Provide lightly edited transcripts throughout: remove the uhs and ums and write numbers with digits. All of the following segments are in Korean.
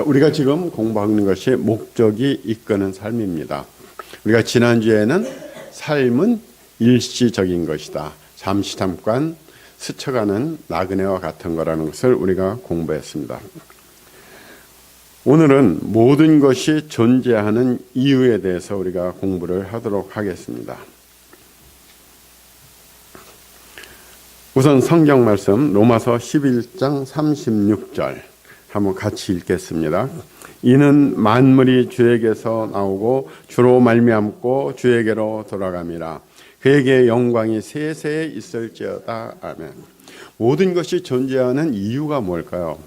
우리가 지금 공부하는 것이 목적이 이끄는 삶입니다. 우리가 지난주에는 삶은 일시적인 것이다. 잠깐 스쳐가는 나그네와 같은 거라는 것을 우리가 공부했습니다. 오늘은 모든 것이 존재하는 이유에 대해서 우리가 공부를 하도록 하겠습니다. 우선 성경 말씀 로마서 11장 36절 한번 같이 읽겠습니다. 이는 만물이 주에게서 나오고 주로 말미암고 주에게로 돌아감이라. 그에게 영광이 세세에 있을지어다. 아멘. 모든 것이 존재하는 이유가 뭘까요?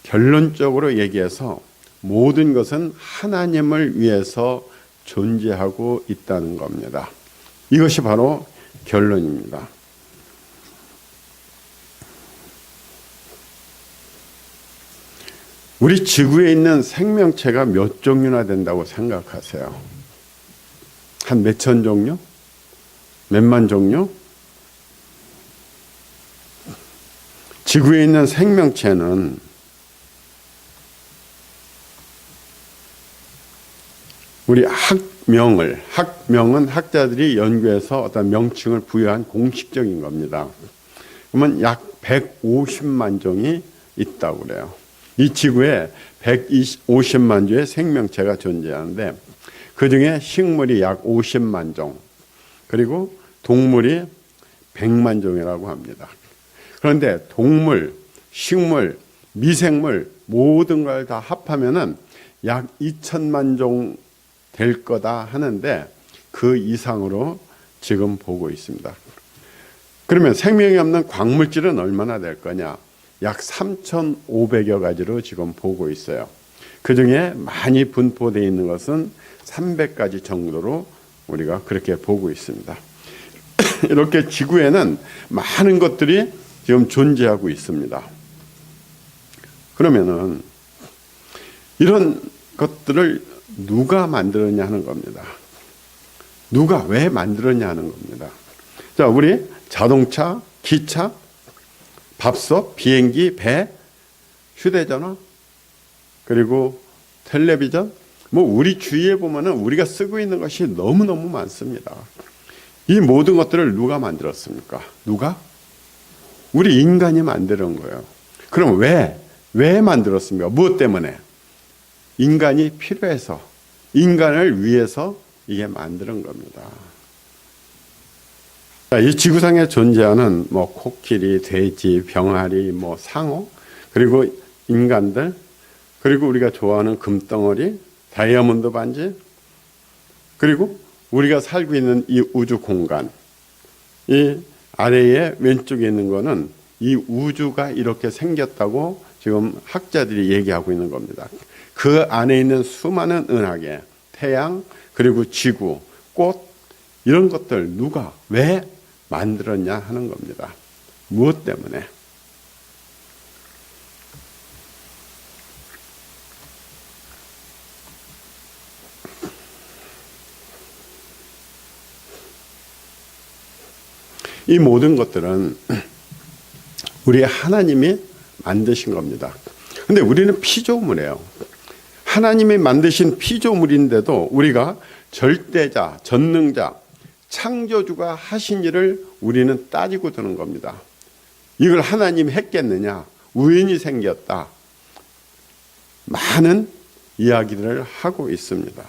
결론적으로 얘기해서 모든 것은 하나님을 위해서 존재하고 있다는 겁니다. 이것이 바로 결론입니다. 우리 지구에 있는 생명체가 몇 종류나 된다고 생각하세요? 한 몇천 종류? 몇만 종류? 지구에 있는 생명체는 우리 학명은 학자들이 연구해서 어떤 명칭을 부여한 공식적인 겁니다. 그러면 약 150만 종이 있다고 그래요. 이 지구에 150만 주의 생명체가 존재하는데 그중에 식물이 약 50만 종, 그리고 동물이 100만 종이라고 합니다. 그런데 동물, 식물, 미생물 모든 걸 다 합하면은 약 2천만 종 될 거다 하는데 그 이상으로 지금 보고 있습니다. 그러면 생명이 없는 광물질은 얼마나 될 거냐? 약 3,500여 가지로 지금 보고 있어요. 그 중에 많이 분포되어 있는 것은 300가지 정도로 우리가 그렇게 보고 있습니다. 이렇게 지구에는 많은 것들이 지금 존재하고 있습니다. 그러면은 이런 것들을 누가 만들었냐 하는 겁니다. 누가 왜 만들었냐 하는 겁니다. 자, 우리 자동차, 기차, 밥솥, 비행기, 배, 휴대전화, 그리고 텔레비전, 우리 주위에 보면은 우리가 쓰고 있는 것이 너무너무 많습니다. 이 모든 것들을 누가 만들었습니까? 누가? 우리 인간이 만드는 거예요. 그럼 왜 만들었습니까? 무엇 때문에? 인간이 필요해서, 인간을 위해서 이게 만드는 겁니다. 이 지구상에 존재하는 코끼리, 돼지, 병아리, 상어, 그리고 인간들, 그리고 우리가 좋아하는 금덩어리, 다이아몬드 반지, 그리고 우리가 살고 있는 이 우주 공간, 이 아래에 왼쪽에 있는 거는 이 우주가 이렇게 생겼다고 지금 학자들이 얘기하고 있는 겁니다. 그 안에 있는 수많은 은하계, 태양, 그리고 지구, 꽃, 이런 것들 누가, 왜 만들었냐 하는 겁니다. 무엇 때문에? 이 모든 것들은 우리 하나님이 만드신 겁니다. 근데 우리는 피조물이에요. 하나님이 만드신 피조물인데도 우리가 절대자, 전능자, 창조주가 하신 일을 우리는 따지고 드는 겁니다. 이걸 하나님이 했겠느냐? 우연히 생겼다. 많은 이야기들을 하고 있습니다.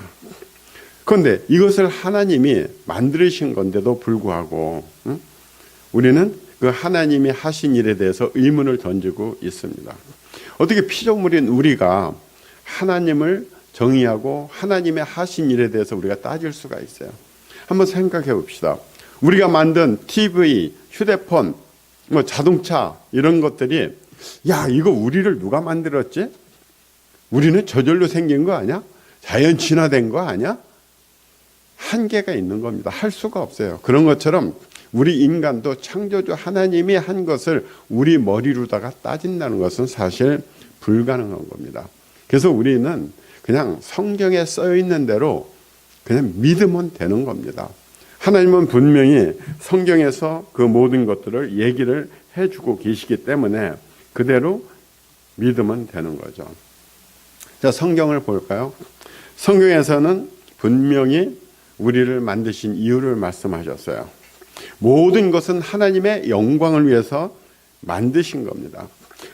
그런데 이것을 하나님이 만드신 건데도 불구하고 우리는 그 하나님이 하신 일에 대해서 의문을 던지고 있습니다. 어떻게 피조물인 우리가 하나님을 정의하고 하나님의 하신 일에 대해서 우리가 따질 수가 있어요? 한번 생각해 봅시다. 우리가 만든 TV, 휴대폰, 자동차 이런 것들이 이거 우리를 누가 만들었지? 우리는 저절로 생긴 거 아니야? 자연 진화된 거 아니야? 한계가 있는 겁니다. 할 수가 없어요. 그런 것처럼 우리 인간도 창조주 하나님이 한 것을 우리 머리로다가 따진다는 것은 사실 불가능한 겁니다. 그래서 우리는 그냥 성경에 써 있는 대로 그냥 믿으면 되는 겁니다. 하나님은 분명히 성경에서 그 모든 것들을 얘기를 해주고 계시기 때문에 그대로 믿으면 되는 거죠. 자, 성경을 볼까요? 성경에서는 분명히 우리를 만드신 이유를 말씀하셨어요. 모든 것은 하나님의 영광을 위해서 만드신 겁니다.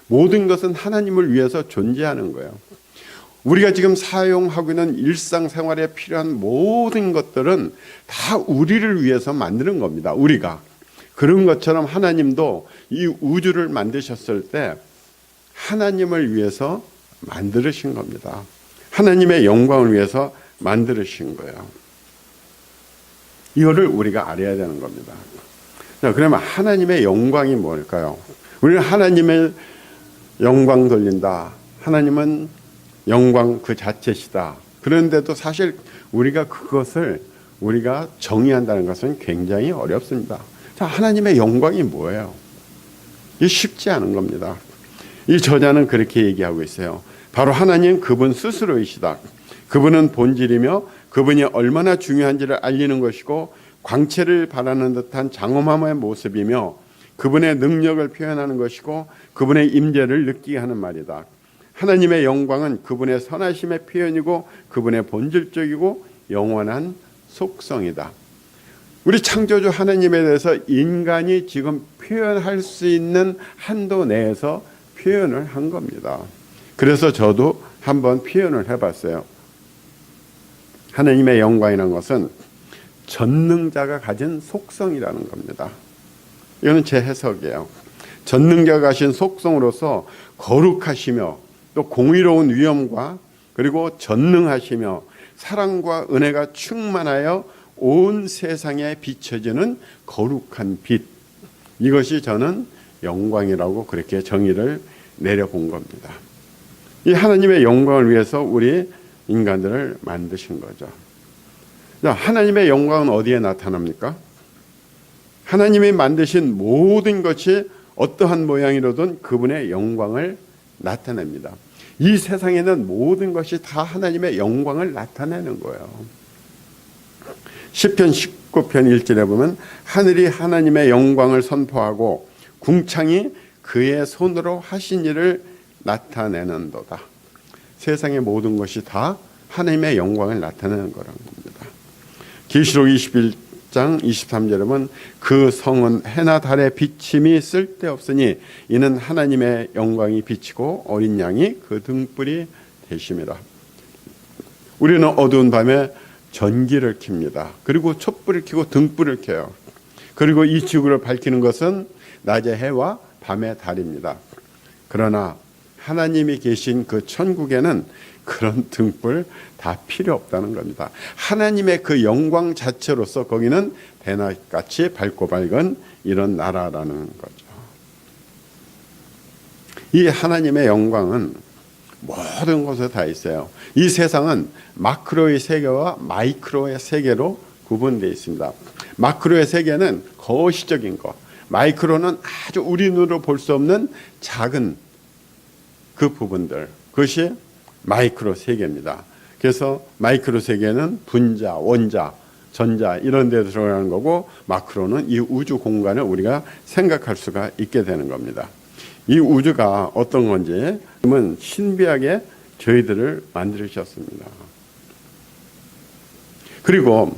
모든 것은 하나님을 위해서 존재하는 거예요. 우리가 지금 사용하고 있는 일상생활에 필요한 모든 것들은 다 우리를 위해서 만드는 겁니다. 우리가. 그런 것처럼 하나님도 이 우주를 만드셨을 때 하나님을 위해서 만드신 겁니다. 하나님의 영광을 위해서 만드신 거예요. 이거를 우리가 알아야 되는 겁니다. 자, 그러면 하나님의 영광이 뭘까요? 우리는 하나님의 영광 돌린다. 하나님은 영광 그 자체시다. 그런데도 사실 우리가 그것을 우리가 정의한다는 것은 굉장히 어렵습니다. 자, 하나님의 영광이 뭐예요? 이게 쉽지 않은 겁니다. 이 저자는 그렇게 얘기하고 있어요. 바로 하나님 그분 스스로이시다. 그분은 본질이며 그분이 얼마나 중요한지를 알리는 것이고 광채를 바라는 듯한 장엄함의 모습이며 그분의 능력을 표현하는 것이고 그분의 임재를 느끼게 하는 말이다. 하나님의 영광은 그분의 선하심의 표현이고 그분의 본질적이고 영원한 속성이다. 우리 창조주 하나님에 대해서 인간이 지금 표현할 수 있는 한도 내에서 표현을 한 겁니다. 그래서 저도 한번 표현을 해봤어요. 하나님의 영광이라는 것은 전능자가 가진 속성이라는 겁니다. 이거는 제 해석이에요. 전능자가 가진 속성으로서 거룩하시며 또 공의로운 위엄과 그리고 전능하시며 사랑과 은혜가 충만하여 온 세상에 비춰지는 거룩한 빛. 이것이 저는 영광이라고 그렇게 정의를 내려본 겁니다. 이 하나님의 영광을 위해서 우리 인간들을 만드신 거죠. 자, 하나님의 영광은 어디에 나타납니까? 하나님이 만드신 모든 것이 어떠한 모양이로든 그분의 영광을 나타냅니다. 이 세상에는 모든 것이 다 하나님의 영광을 나타내는 거예요. 시편 19편 1절에 보면 하늘이 하나님의 영광을 선포하고 궁창이 그의 손으로 하신 일을 나타내는도다. 세상의 모든 것이 다 하나님의 영광을 나타내는 거라는 겁니다. 계시록 21장 23절에 보면 그 성은 해나 달의 비침이 쓸데없으니 이는 하나님의 영광이 비치고 어린 양이 그 등불이 되심이라. 우리는 어두운 밤에 전기를 켭니다. 그리고 촛불을 켜고 등불을 켜요. 그리고 이 지구를 밝히는 것은 낮의 해와 밤의 달입니다. 그러나 하나님이 계신 그 천국에는 그런 등불 다 필요 없다는 겁니다. 하나님의 그 영광 자체로서 거기는 대낮같이 밝고 밝은 이런 나라라는 거죠. 이 하나님의 영광은 모든 곳에 다 있어요. 이 세상은 마크로의 세계와 마이크로의 세계로 구분되어 있습니다. 마크로의 세계는 거시적인 것, 마이크로는 아주 우리 눈으로 볼 수 없는 작은 그 부분들, 그것이 마이크로 세계입니다. 그래서 마이크로 세계는 분자, 원자, 전자 이런 데 들어가는 거고 마크로는 이 우주 공간을 우리가 생각할 수가 있게 되는 겁니다. 이 우주가 어떤 건지 그러면 신비하게 저희들을 만들으셨습니다. 그리고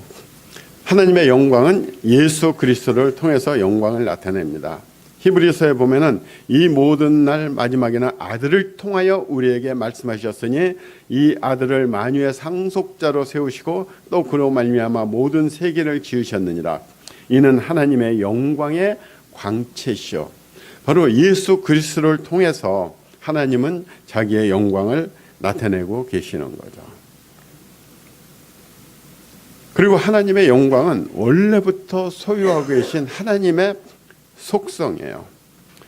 하나님의 영광은 예수 그리스도를 통해서 영광을 나타냅니다. 히브리서에 보면은 이 모든 날 마지막에는 아들을 통하여 우리에게 말씀하셨으니 이 아들을 만유의 상속자로 세우시고 또 그로 말미암아 모든 세계를 지으셨느니라. 이는 하나님의 영광의 광채시요. 바로 예수 그리스도를 통해서 하나님은 자기의 영광을 나타내고 계시는 거죠. 그리고 하나님의 영광은 원래부터 소유하고 계신 하나님의 속성이에요.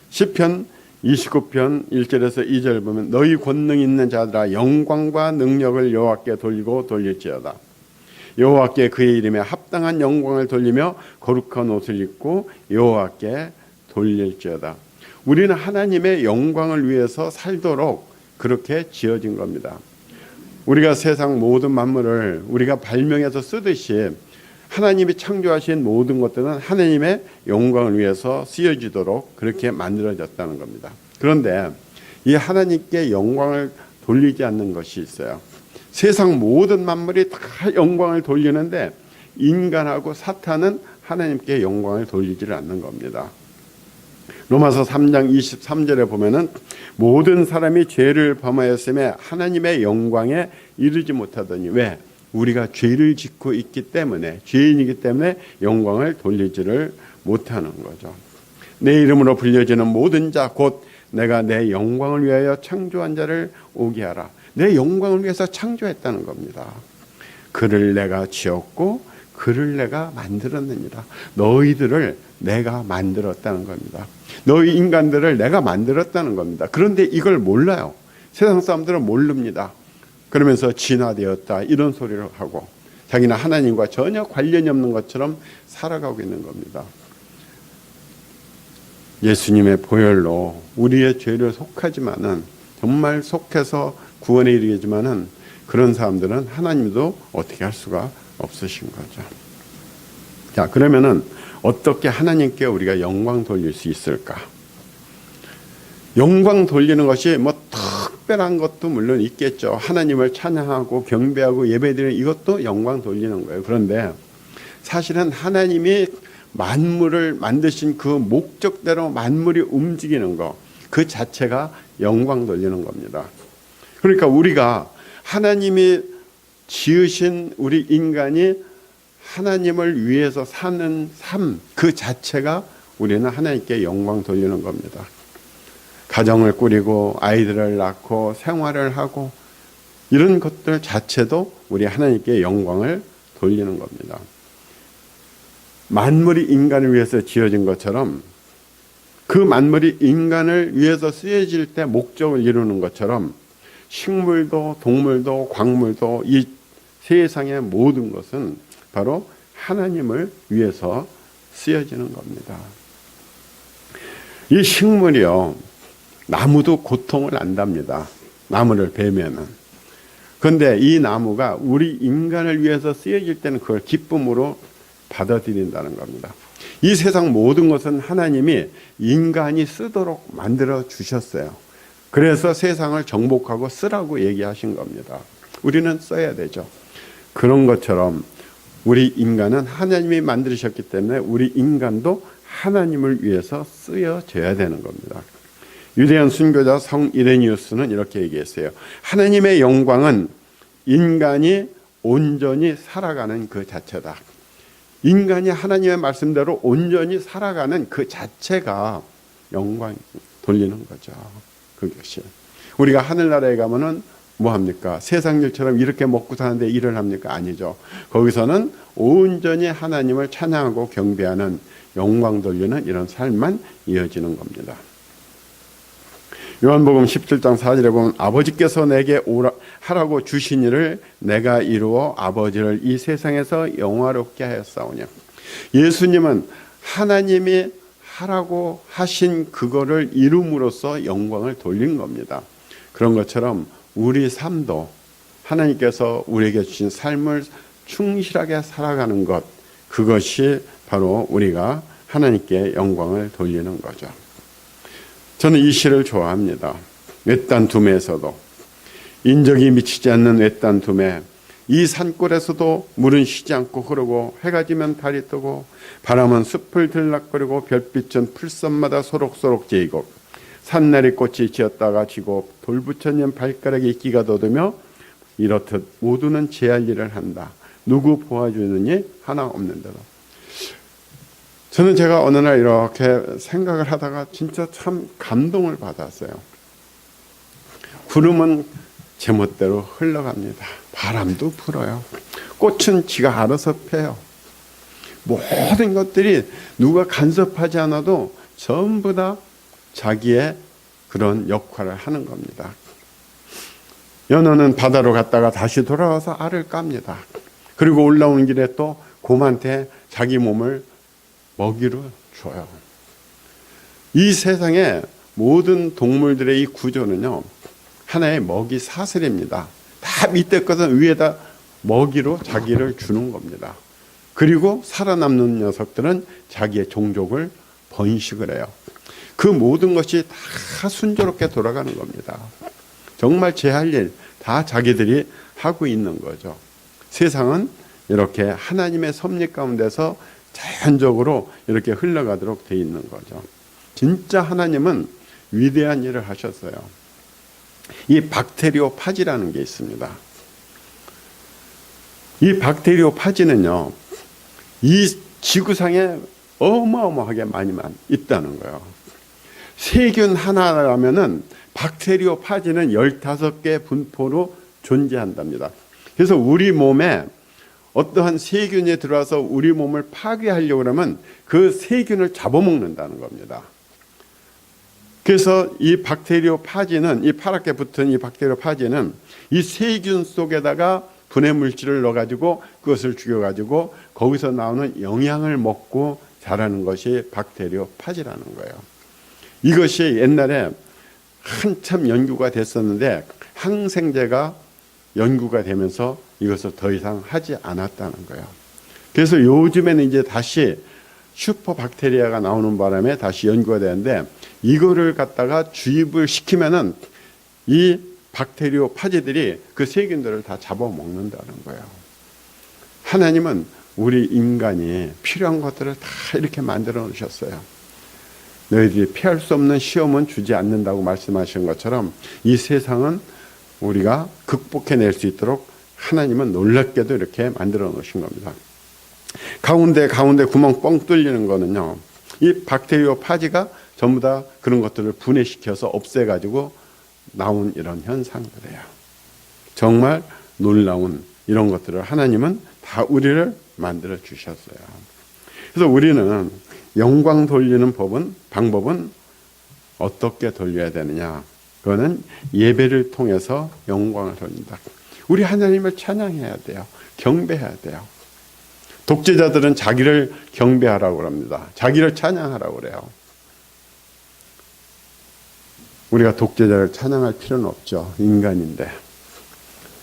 시편 29편 1절에서 2절 보면 너희 권능 있는 자들아 영광과 능력을 여호와께 돌리고 돌릴지어다. 여호와께 그의 이름에 합당한 영광을 돌리며 거룩한 옷을 입고 여호와께 돌릴지어다. 우리는 하나님의 영광을 위해서 살도록 그렇게 지어진 겁니다. 우리가 세상 모든 만물을 우리가 발명해서 쓰듯이 하나님이 창조하신 모든 것들은 하나님의 영광을 위해서 쓰여지도록 그렇게 만들어졌다는 겁니다. 그런데 이 하나님께 영광을 돌리지 않는 것이 있어요. 세상 모든 만물이 다 영광을 돌리는데 인간하고 사탄은 하나님께 영광을 돌리지를 않는 겁니다. 로마서 3장 23절에 보면은 모든 사람이 죄를 범하였음에 하나님의 영광에 이르지 못하더니 왜? 우리가 죄를 짓고 있기 때문에, 죄인이기 때문에 영광을 돌리지를 못하는 거죠. 내 이름으로 불려지는 모든 자 곧 내가 내 영광을 위하여 창조한 자를 오게 하라. 내 영광을 위해서 창조했다는 겁니다. 그를 내가 지었고 그를 내가 만들었느니라. 너희들을 내가 만들었다는 겁니다. 너희 인간들을 내가 만들었다는 겁니다. 그런데 이걸 몰라요. 세상 사람들은 모릅니다. 그러면서 진화되었다 이런 소리를 하고 자기는 하나님과 전혀 관련이 없는 것처럼 살아가고 있는 겁니다. 예수님의 보혈로 우리의 죄를 속하지만은 정말 속해서 구원에 이르겠지만은 그런 사람들은 하나님도 어떻게 할 수가 없으신 거죠. 자, 그러면은 어떻게 하나님께 우리가 영광 돌릴 수 있을까? 영광 돌리는 것이 뭐 특별한 것도 물론 있겠죠. 하나님을 찬양하고 경배하고 예배드리는 이것도 영광 돌리는 거예요. 그런데 사실은 하나님이 만물을 만드신 그 목적대로 만물이 움직이는 것, 그 자체가 영광 돌리는 겁니다. 그러니까 우리가 하나님이 지으신 우리 인간이 하나님을 위해서 사는 삶, 그 자체가 우리는 하나님께 영광 돌리는 겁니다. 가정을 꾸리고 아이들을 낳고 생활을 하고 이런 것들 자체도 우리 하나님께 영광을 돌리는 겁니다. 만물이 인간을 위해서 지어진 것처럼 그 만물이 인간을 위해서 쓰여질 때 목적을 이루는 것처럼 식물도 동물도 광물도 이 세상의 모든 것은 바로 하나님을 위해서 쓰여지는 겁니다. 이 식물이요, 나무도 고통을 안답니다. 나무를 베면은. 그런데 이 나무가 우리 인간을 위해서 쓰여질 때는 그걸 기쁨으로 받아들인다는 겁니다. 이 세상 모든 것은 하나님이 인간이 쓰도록 만들어 주셨어요. 그래서 세상을 정복하고 쓰라고 얘기하신 겁니다. 우리는 써야 되죠. 그런 것처럼 우리 인간은 하나님이 만드셨기 때문에 우리 인간도 하나님을 위해서 쓰여져야 되는 겁니다. 유대인 순교자 성 이레니우스는 이렇게 얘기했어요. 하나님의 영광은 인간이 온전히 살아가는 그 자체다. 인간이 하나님의 말씀대로 온전히 살아가는 그 자체가 영광 돌리는 거죠. 그것이. 우리가 하늘나라에 가면은 뭐 합니까? 세상 일처럼 이렇게 먹고 사는데 일을 합니까? 아니죠. 거기서는 온전히 하나님을 찬양하고 경배하는 영광 돌리는 이런 삶만 이어지는 겁니다. 요한복음 17장 4절에 보면 아버지께서 내게 하라고 주신 일을 내가 이루어 아버지를 이 세상에서 영화롭게 하였사오니. 예수님은 하나님이 하라고 하신 그거를 이룸으로써 영광을 돌린 겁니다. 그런 것처럼 우리 삶도 하나님께서 우리에게 주신 삶을 충실하게 살아가는 것, 그것이 바로 우리가 하나님께 영광을 돌리는 거죠. 저는 이 시를 좋아합니다. 외딴 둠에서도 인적이 미치지 않는 외딴 둠에 이 산골에서도 물은 쉬지 않고 흐르고 해가 지면 달이 뜨고 바람은 숲을 들락거리고 별빛은 풀섬마다 소록소록 제이고 산나리 꽃이 지었다가 지고 돌부처님 발가락에 이끼가 돋으며 이렇듯 모두는 제할 일을 한다. 누구 도와주느니 하나 없는데도. 저는 제가 어느 날 이렇게 생각을 하다가 진짜 참 감동을 받았어요. 구름은 제멋대로 흘러갑니다. 바람도 불어요. 꽃은 지가 알아서 펴요. 모든 것들이 누가 간섭하지 않아도 전부 다 자기의 그런 역할을 하는 겁니다. 연어는 바다로 갔다가 다시 돌아와서 알을 깝니다. 그리고 올라오는 길에 또 곰한테 자기 몸을 먹이로 줘요. 이 세상의 모든 동물들의 이 구조는요, 하나의 먹이 사슬입니다. 다 밑에 것은 위에다 먹이로 자기를 주는 겁니다. 그리고 살아남는 녀석들은 자기의 종족을 번식을 해요. 그 모든 것이 다 순조롭게 돌아가는 겁니다. 정말 제 할 일 다 자기들이 하고 있는 거죠. 세상은 이렇게 하나님의 섭리 가운데서 자연적으로 이렇게 흘러가도록 돼 있는 거죠. 진짜 하나님은 위대한 일을 하셨어요. 이 박테리오파지라는 게 있습니다. 이 박테리오파지는요, 이 지구상에 어마어마하게 많이만 있다는 거예요. 세균 하나라면은 박테리오파지는 15개 분포로 존재한답니다. 그래서 우리 몸에 어떠한 세균이 들어와서 우리 몸을 파괴하려고 하면 그 세균을 잡아먹는다는 겁니다. 그래서 이 박테리오파지는, 이 파랗게 붙은 이 박테리오파지는 이 세균 속에다가 분해 물질을 넣어가지고 그것을 죽여가지고 거기서 나오는 영양을 먹고 자라는 것이 박테리오파지라는 거예요. 이것이 옛날에 한참 연구가 됐었는데 항생제가 연구가 되면서 이것을 더 이상 하지 않았다는 거예요. 그래서 요즘에는 이제 다시 슈퍼박테리아가 나오는 바람에 다시 연구가 되는데 이거를 갖다가 주입을 시키면은 이 박테리오파지들이 그 세균들을 다 잡아먹는다는 거예요. 하나님은 우리 인간이 필요한 것들을 다 이렇게 만들어 놓으셨어요. 너희들이 피할 수 없는 시험은 주지 않는다고 말씀하신 것처럼 이 세상은 우리가 극복해낼 수 있도록 하나님은 놀랍게도 이렇게 만들어 놓으신 겁니다. 가운데 구멍 뻥 뚫리는 거는요, 이 박테리오파지가 전부 다 그런 것들을 분해시켜서 없애가지고 나온 이런 현상들이에요. 정말 놀라운 이런 것들을 하나님은 다 우리를 만들어 주셨어요. 그래서 우리는 영광 돌리는 방법은 어떻게 돌려야 되느냐? 그거는 예배를 통해서 영광을 돌린다. 우리 하나님을 찬양해야 돼요. 경배해야 돼요. 독재자들은 자기를 경배하라고 합니다. 자기를 찬양하라고 그래요. 우리가 독재자를 찬양할 필요는 없죠. 인간인데.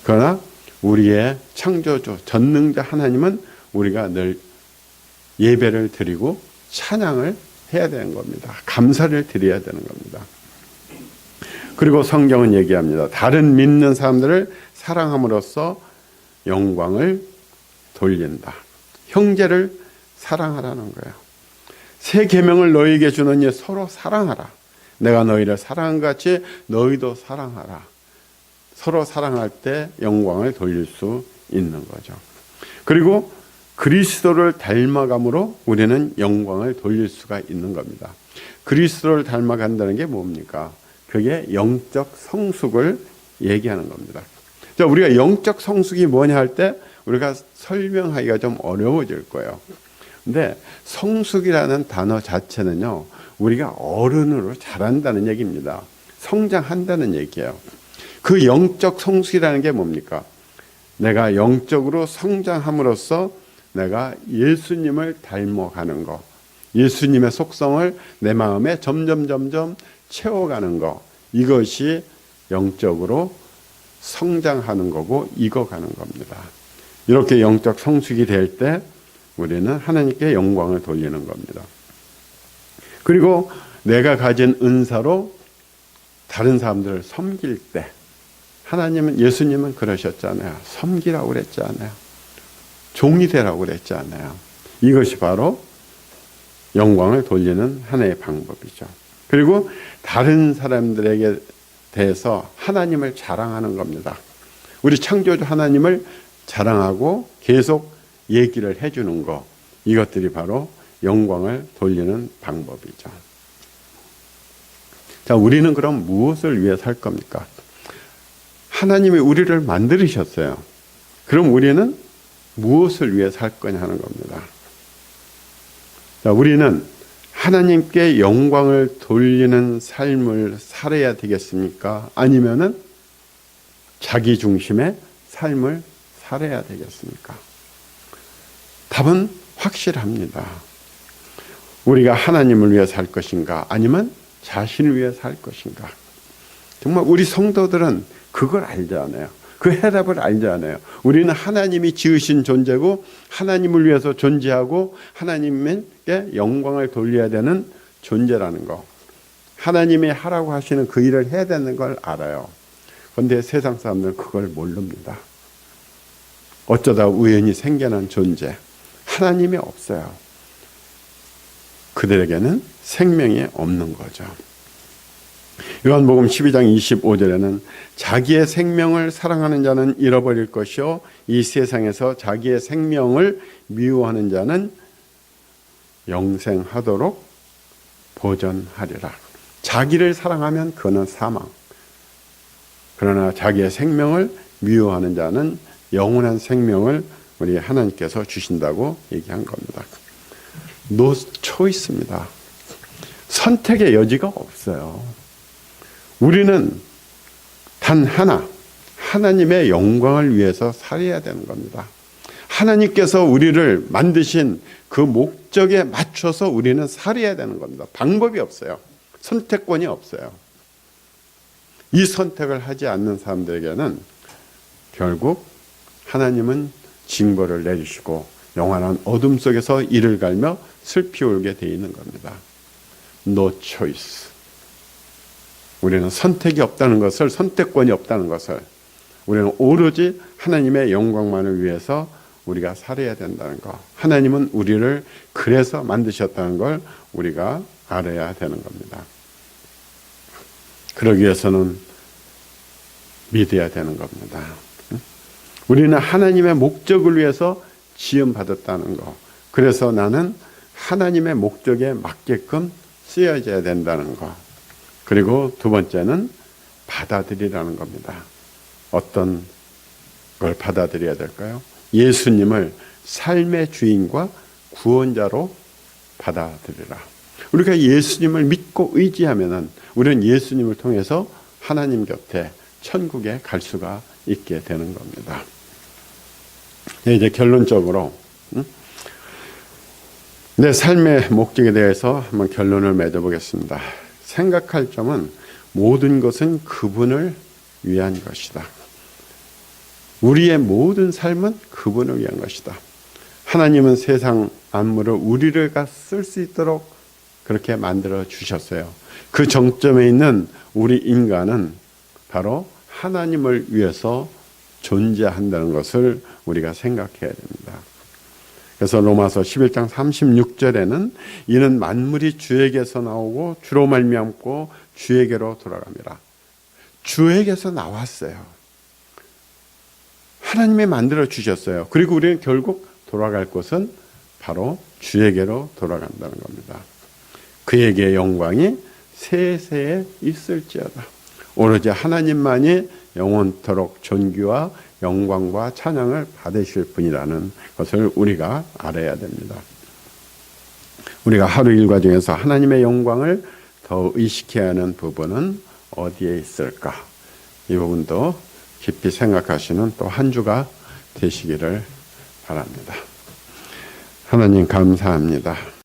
그러나 우리의 창조주, 전능자 하나님은 우리가 늘 예배를 드리고 찬양을 해야 되는 겁니다. 감사를 드려야 되는 겁니다. 그리고 성경은 얘기합니다. 다른 믿는 사람들을 사랑함으로써 영광을 돌린다. 형제를 사랑하라는 거예요. 새 계명을 너희에게 주노니 서로 사랑하라. 내가 너희를 사랑한 것 같이 너희도 사랑하라. 서로 사랑할 때 영광을 돌릴 수 있는 거죠. 그리고 그리스도를 닮아감으로 우리는 영광을 돌릴 수가 있는 겁니다. 그리스도를 닮아간다는 게 뭡니까? 그게 영적 성숙을 얘기하는 겁니다. 자, 우리가 영적 성숙이 뭐냐 할 때 우리가 설명하기가 좀 어려워질 거예요. 근데 성숙이라는 단어 자체는요, 우리가 어른으로 자란다는 얘기입니다. 성장한다는 얘기예요. 그 영적 성숙이라는 게 뭡니까? 내가 영적으로 성장함으로써 내가 예수님을 닮아가는 거, 예수님의 속성을 내 마음에 점점 채워가는 거, 이것이 영적으로 성장하는 거고 익어가는 겁니다. 이렇게 영적 성숙이 될 때 우리는 하나님께 영광을 돌리는 겁니다. 그리고 내가 가진 은사로 다른 사람들을 섬길 때 예수님은 그러셨잖아요. 섬기라고 그랬잖아요. 종이 되라고 그랬잖아요. 이것이 바로 영광을 돌리는 하나의 방법이죠. 그리고 다른 사람들에게 대해서 하나님을 자랑하는 겁니다. 우리 창조주 하나님을 자랑하고 계속 얘기를 해주는 거, 이것들이 바로 영광을 돌리는 방법이죠. 자, 우리는 그럼 무엇을 위해 살 겁니까? 하나님이 우리를 만드셨어요. 그럼 우리는 무엇을 위해 살 거냐 하는 겁니다. 자, 우리는 하나님께 영광을 돌리는 삶을 살아야 되겠습니까? 아니면은 자기 중심의 삶을 살아야 되겠습니까? 답은 확실합니다. 우리가 하나님을 위해 살 것인가? 아니면 자신을 위해 살 것인가? 정말 우리 성도들은 그걸 알잖아요. 그 해답을 알잖아요. 우리는 하나님이 지으신 존재고 하나님을 위해서 존재하고 하나님께 영광을 돌려야 되는 존재라는 거. 하나님이 하라고 하시는 그 일을 해야 되는 걸 알아요. 그런데 세상 사람들은 그걸 모릅니다. 어쩌다 우연히 생겨난 존재, 하나님이 없어요. 그들에게는 생명이 없는 거죠. 요한복음 12장 25절에는 자기의 생명을 사랑하는 자는 잃어버릴 것이요 이 세상에서 자기의 생명을 미워하는 자는 영생하도록 보전하리라. 자기를 사랑하면 그는 사망. 그러나 자기의 생명을 미워하는 자는 영원한 생명을 우리 하나님께서 주신다고 얘기한 겁니다. No choice입니다. 선택의 여지가 없어요. 우리는 단 하나, 하나님의 영광을 위해서 살아야 되는 겁니다. 하나님께서 우리를 만드신 그 목적에 맞춰서 우리는 살아야 되는 겁니다. 방법이 없어요. 선택권이 없어요. 이 선택을 하지 않는 사람들에게는 결국 하나님은 징벌을 내리시고 영원한 어둠 속에서 이를 갈며 슬피 울게 되어 있는 겁니다. No choice. 우리는 선택이 없다는 것을, 선택권이 없다는 것을, 우리는 오로지 하나님의 영광만을 위해서 우리가 살아야 된다는 것. 하나님은 우리를 그래서 만드셨다는 걸 우리가 알아야 되는 겁니다. 그러기 위해서는 믿어야 되는 겁니다. 우리는 하나님의 목적을 위해서 지음받았다는 것. 그래서 나는 하나님의 목적에 맞게끔 쓰여져야 된다는 것. 그리고 두 번째는 받아들이라는 겁니다. 어떤 걸 받아들여야 될까요? 예수님을 삶의 주인과 구원자로 받아들이라. 우리가 예수님을 믿고 의지하면은 우리는 예수님을 통해서 하나님 곁에 천국에 갈 수가 있게 되는 겁니다. 이제 결론적으로 내 삶의 목적에 대해서 한번 결론을 맺어보겠습니다. 생각할 점은 모든 것은 그분을 위한 것이다. 우리의 모든 삶은 그분을 위한 것이다. 하나님은 세상 만물을 우리를 쓸 수 있도록 그렇게 만들어 주셨어요. 그 정점에 있는 우리 인간은 바로 하나님을 위해서 존재한다는 것을 우리가 생각해야 됩니다. 그래서 로마서 11장 36절에는 이는 만물이 주에게서 나오고 주로 말미암고 주에게로 돌아갑니다. 주에게서 나왔어요. 하나님이 만들어 주셨어요. 그리고 우리는 결국 돌아갈 곳은 바로 주에게로 돌아간다는 겁니다. 그에게 영광이 세세에 있을지어다. 오로지 하나님만이 영원토록 존귀와 영광과 찬양을 받으실 분이라는 것을 우리가 알아야 됩니다. 우리가 하루 일과 중에서 하나님의 영광을 더 의식해야 하는 부분은 어디에 있을까? 이 부분도 깊이 생각하시는 또 한 주가 되시기를 바랍니다. 하나님 감사합니다.